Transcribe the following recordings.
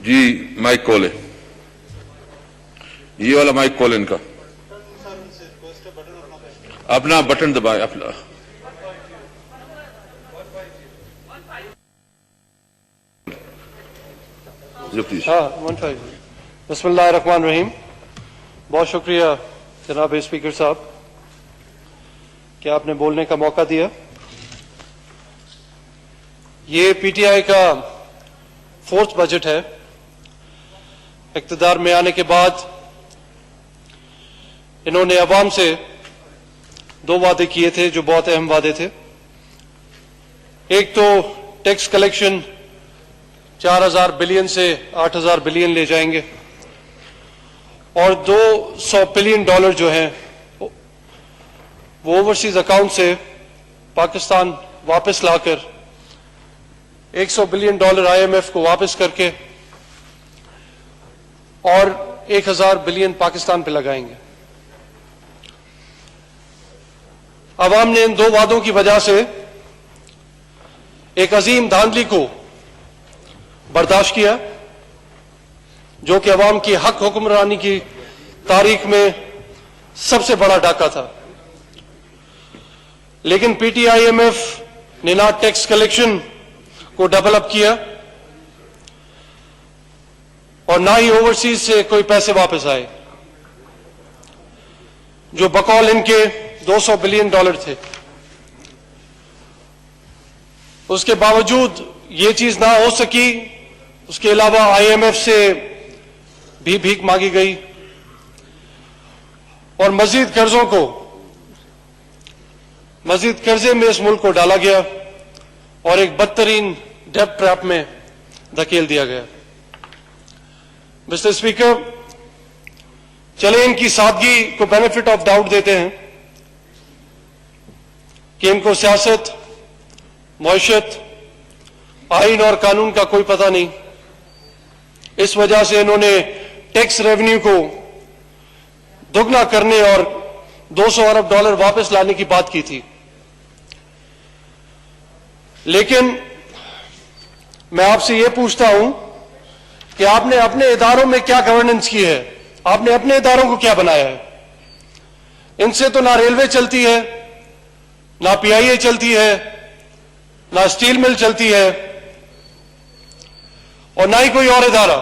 जी mic call है, ये वाला माइक कॉल इनका, अपना बटन दबाएं अपना। बिस्मिल्लाहिर्रहमानिर्रहीम। बहुत शुक्रिया जनाब स्पीकर साहब कि आपने बोलने का मौका दिया। ये पीटीआई का 4th बजट है। इक़्तिदार में आने के बाद इन्होंने अवाम से 2 वादे किए थे जो बहुत अहम वादे थे। एक तो टैक्स कलेक्शन 4000 बिलियन से 8000 बिलियन ले जाएंगे और $200 बिलियन जो हैं वो ओवरसीज अकाउंट से पाकिस्तान वापस लाकर $100 बिलियन IMF को वापस करके और 1000 बिलियन पाकिस्तान पे लगाएंगे। अवाम ने इन 2 वादों की वजह से एक अजीम धांधली को बर्दाश्त किया जो कि अवाम की हक हुक्मरानी की तारीख में सबसे बड़ा डाका था। लेकिन PTIMF ने ना टैक्स कलेक्शन को डेवलप किया और ना ही ओवरसीज से कोई पैसे वापस आए जो बकौल इनके $200 बिलियन थे। उसके बावजूद ये चीज ना हो सकी। उसके अलावा IMF से भी भीख मांगी गई और मजीद कर्जे में इस मुल्क को डाला गया और एक बदतरीन डेब्ट ट्रैप में धकेल दिया गया। मिस्टर स्पीकर, चले इनकी सादगी को बेनिफिट ऑफ डाउट देते हैं कि इनको सियासत, मईशत, आइन और कानून का कोई पता नहीं। इस वजह से इन्होंने टैक्स रेवेन्यू को दोगुना करने और $200 अरब वापस लाने की बात की थी। लेकिन मैं आपसे यह पूछता हूं कि आपने अपने इदारों में क्या गवर्नेंस की है? आपने अपने इदारों को क्या बनाया है? इनसे तो ना रेलवे चलती है, ना PIA चलती है, ना स्टील मिल चलती है और ना ही कोई और इदारा।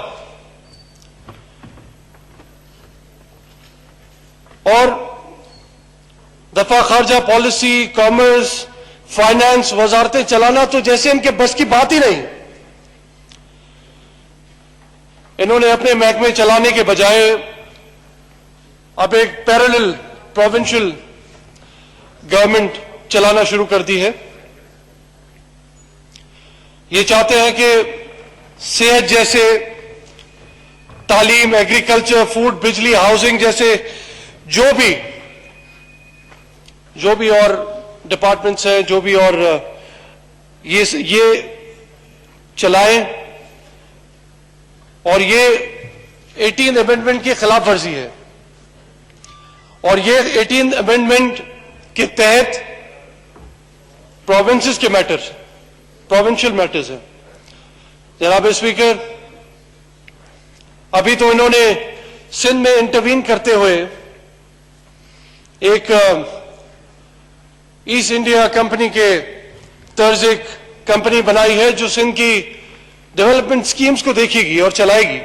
और दफा खारजा पॉलिसी, कॉमर्स, फाइनेंस, वजारतें चलाना तो जैसे इनके बस की बात ही नहीं। इन्होंने अपने महकमे चलाने के बजाय अब एक पैरेलल प्रोविंशियल गवर्नमेंट चलाना शुरू कर दी है। ये चाहते हैं कि सेहत जैसे, तालीम, एग्रीकल्चर, फूड, बिजली, हाउसिंग जैसे जो भी और डिपार्टमेंट्स हैं, जो भी और ये चलाएं। और ये 18th अमेंडमेंट की खिलाफ वर्जी है और ये 18th अमेंडमेंट के तहत प्रोविंसेस के मैटर्स, प्रोविंशियल मैटर्स हैं। जनाब स्पीकर, अभी तो इन्होंने सिंध में इंटरवीन करते हुए एक ईस्ट इंडिया कंपनी के तर्ज एक कंपनी बनाई है जो सिंध की डेवलपमेंट स्कीम्स को देखेगी और चलाएगी।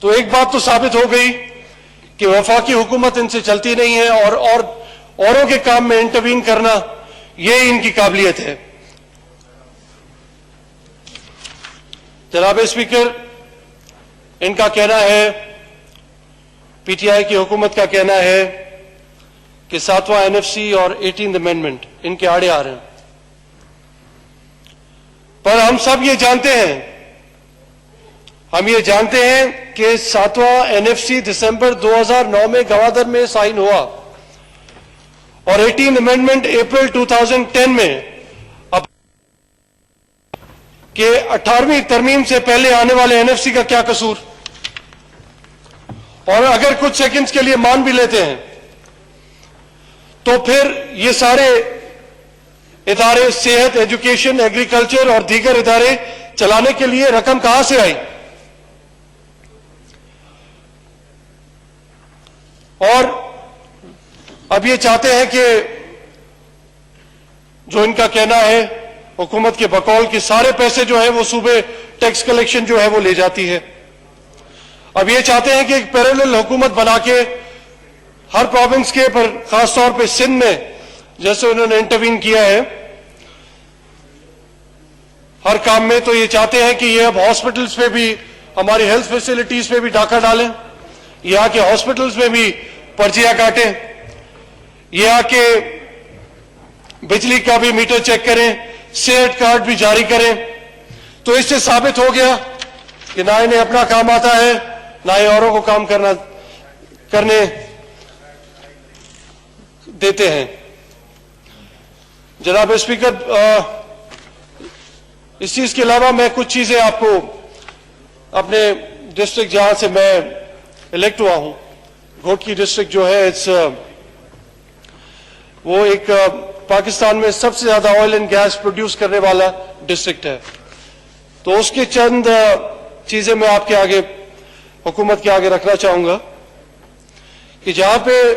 तो एक बात तो साबित हो गई कि वफाकी हुकूमत इनसे चलती नहीं है और औरों के काम में इंटरवीन करना ये इनकी काबिलियत है। जनाब स्पीकर, इनका कहना है, PTI की हुकूमत का कहना है कि 7वां NFC और 18th अमेंडमेंट इनके आड़े आ रहे हैं। पर हम सब ये जानते हैं कि 7वां NFC दिसंबर 2009 में गवादर में साइन हुआ और 18th अमेंडमेंट अप्रैल 2010 में। अब के 18वीं तरमीम से पहले आने वाले NFC का क्या कसूर? और अगर कुछ सेकंड्स के लिए मान भी लेते हैं तो फिर ये सारे इदारे, सेहत, एजुकेशन, एग्रीकल्चर और दीगर इदारे चलाने के लिए रकम कहां से आई? और अब ये चाहते हैं कि जो इनका कहना है हुकूमत के बकौल कि सारे पैसे जो है वो सूबे टैक्स कलेक्शन जो है वो ले जाती है। अब ये चाहते हैं कि एक पैरेलल हुकूमत बना के हर प्रोविंस के, पर खासतौर पे सिंध में जैसे उन्होंने इंटरवीन किया है हर काम में, तो ये चाहते हैं कि ये अब हॉस्पिटल्स पे भी, हमारी हेल्थ फैसिलिटीज पे भी डाका डालें, ये आके हॉस्पिटल्स में भी पर्चियां काटें, ये आके बिजली का भी मीटर चेक करें, सेहत कार्ड भी जारी करें। तो इससे साबित हो गया कि ना इन्हें अपना काम आता है, ना ही औरों को काम करने देते हैं। जनाब स्पीकर, इस चीज के अलावा मैं कुछ चीजें आपको अपने डिस्ट्रिक्ट जहां से मैं इलेक्ट हुआ हूं, घोटकी डिस्ट्रिक्ट जो है, वो एक पाकिस्तान में सबसे ज्यादा ऑयल एंड गैस प्रोड्यूस करने वाला डिस्ट्रिक्ट है। तो उसके चंद चीजें मैं आपके आगे, हुकूमत के आगे रखना चाहूंगा कि जहां पे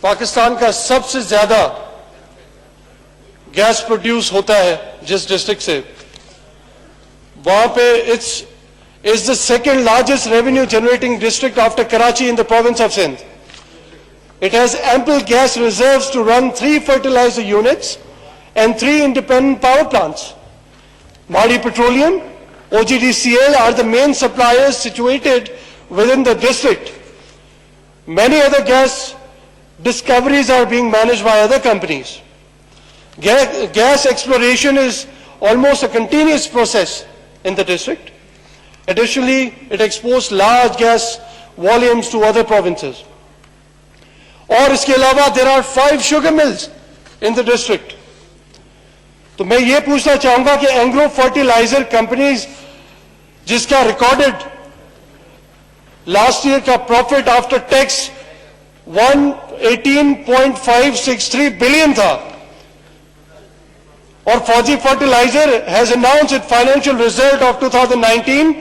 पाकिस्तान का सबसे ज्यादा गैस प्रोड्यूस होता है जिस डिस्ट्रिक्ट से, वहां पे is the second largest revenue generating district after Karachi in the province of Sindh. It has ample gas reserves to run 3 fertilizer units and 3 independent power plants. Madi Petroleum, OGDCL are the main suppliers situated within the district. Many other gas discoveries are being managed by other companies. Gas exploration is almost a continuous process in the district. Additionally, it exports large gas volumes to other provinces. और इसके अलावा there are 5 sugar mills in the district. तो मैं ये पूछना चाहूंगा कि Anglo fertiliser companies, जिसका रिकॉर्डेड लास्ट ईयर का प्रॉफिट आफ्टर टैक्स 118.563 बिलियन था, और Fauji fertiliser has announced it financial result of 2019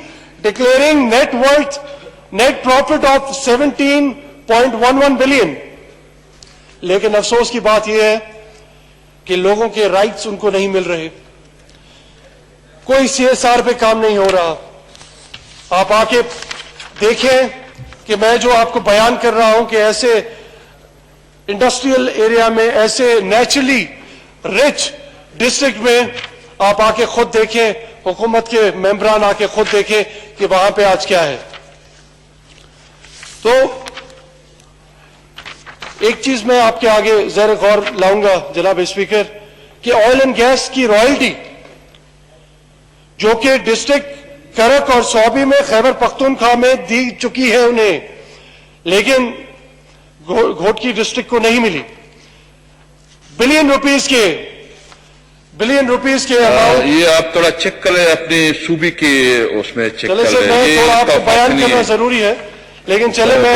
declaring net profit of 17.11 billion. लेकिन अफसोस की बात यह है कि लोगों के राइट्स उनको नहीं मिल रहे, कोई सीएसआर पे काम नहीं हो रहा। आप आके देखें कि मैं जो आपको बयान कर रहा हूं कि ऐसे इंडस्ट्रियल एरिया में, ऐसे नेचुरली रिच डिस्ट्रिक्ट में आप आके खुद देखें, हुकूमत के मेंबरान आके खुद देखें कि वहां पे आज क्या है। तो एक चीज मैं आपके आगे ज़रा गौर लाऊंगा जनाब स्पीकर, कि ऑयल एंड गैस की रॉयल्टी जो कि डिस्ट्रिक्ट करक और सौबी में, खैबर पख्तूनख्वा में दी चुकी है उन्हें, लेकिन घोटकी डिस्ट्रिक्ट को नहीं मिली। बिलियन रुपीस के अमाउंट। ये आप थोड़ा चेक करें अपने सूबी के, उसमें चेक चले सर, मैं थोड़ा आपको बयान करना जरूरी है, लेकिन चले मैं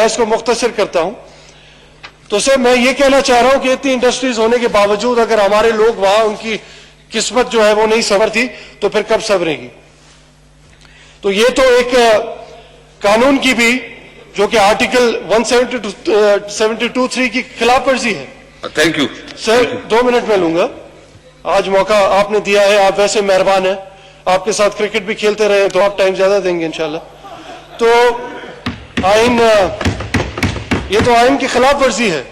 इसको मुख्तसर करता हूं। तो सर मैं ये कहना चाह रहा हूं कि इतनी इंडस्ट्रीज होने के बावजूद अगर हमारे लोग वहां, उनकी किस्मत जो है वो नहीं संवरती, तो फिर कब संवरेगी? तो ये तो एक कानून की भी, जो कि आर्टिकल 172(3) की खिलाफ वर्जी है। थैंक यू सर, 2 मिनट में लूंगा, आज मौका आपने दिया है, आप वैसे मेहरबान हैं, आपके साथ क्रिकेट भी खेलते रहे तो आप टाइम ज्यादा देंगे इंशाल्लाह। तो आइन, ये तो आइन की खिलाफ वर्जी है,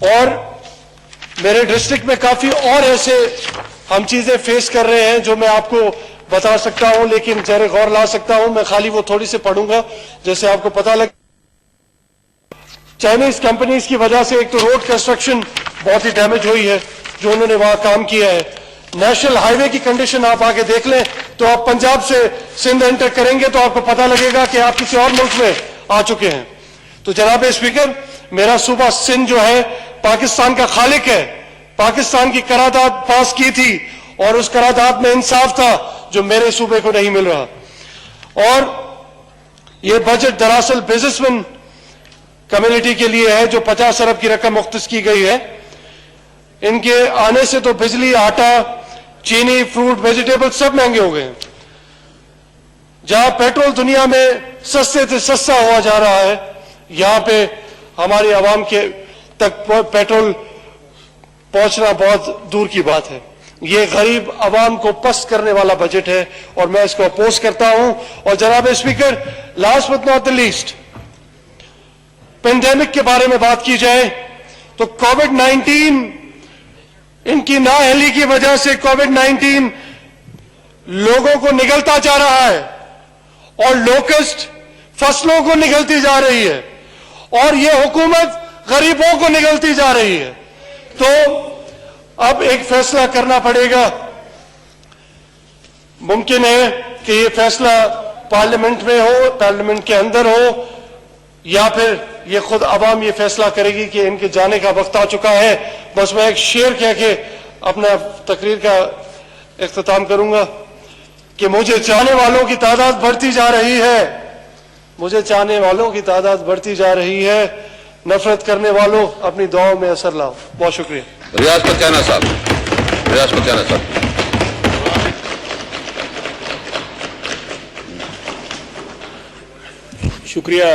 और मेरे डिस्ट्रिक्ट में काफी और ऐसे हम चीजें फेस कर रहे हैं जो मैं आपको बता सकता हूं, लेकिन जरा गौर ला सकता हूं। मैं खाली वो थोड़ी सी पढ़ूंगा जैसे आपको पता लगे। चाइनीज कंपनीज की वजह से एक तो रोड कंस्ट्रक्शन बहुत ही डैमेज हुई है जो उन्होंने वहां काम किया है। नेशनल हाईवे की कंडीशन आप आके देख लें, तो आप पंजाब से सिंध एंटर करेंगे तो आपको पता लगेगा कि आप किसी और मुल्क में आ चुके हैं। तो जनाब स्पीकर, मेरा सूबा सिंध जो है पाकिस्तान का खालिक है, पाकिस्तान की करारदाद पास की थी और उस करारदाद में इंसाफ था जो मेरे सूबे को नहीं मिल रहा। और यह बजट दरअसल बिजनेसमैन कम्युनिटी के लिए है जो 50 अरब की रकम मुख्तस की गई है। इनके आने से तो बिजली, आटा, चीनी, फ्रूट, वेजिटेबल सब महंगे हो गए हैं। जहां पेट्रोल दुनिया में सस्ते से सस्ता हुआ जा रहा है, यहां पे हमारी आवाम के तक पेट्रोल पहुंचना बहुत दूर की बात है। ये गरीब आवाम को पस्त करने वाला बजट है और मैं इसको अपोज करता हूं। और जनाब speaker, last but not the least, pandemic के बारे में बात की जाए तो कोविड-19, इनकी नाअहली की वजह से कोविड-19 लोगों को निगलता जा रहा है और लोकस्ट फसलों को निगलती जा रही है और यह हुकूमत गरीबों को निगलती जा रही है। तो अब एक फैसला करना पड़ेगा। मुमकिन है कि यह फैसला पार्लियामेंट में हो, पार्लियामेंट के अंदर हो, या फिर ये खुद आवाम ये फैसला करेगी कि इनके जाने का वक्त आ चुका है। बस मैं एक शेर कह के अपना तकरीर का इख्तिताम करूंगा कि मुझे चाहने वालों की तादाद बढ़ती जा रही है, मुझे चाहने वालों की तादाद बढ़ती जा रही है। नफरत करने वालों, अपनी दुआओं में असर लाओ। बहुत शुक्रिया। रियाज पटियाला साहब, रियाज पटियाला साहब। शुक्रिया।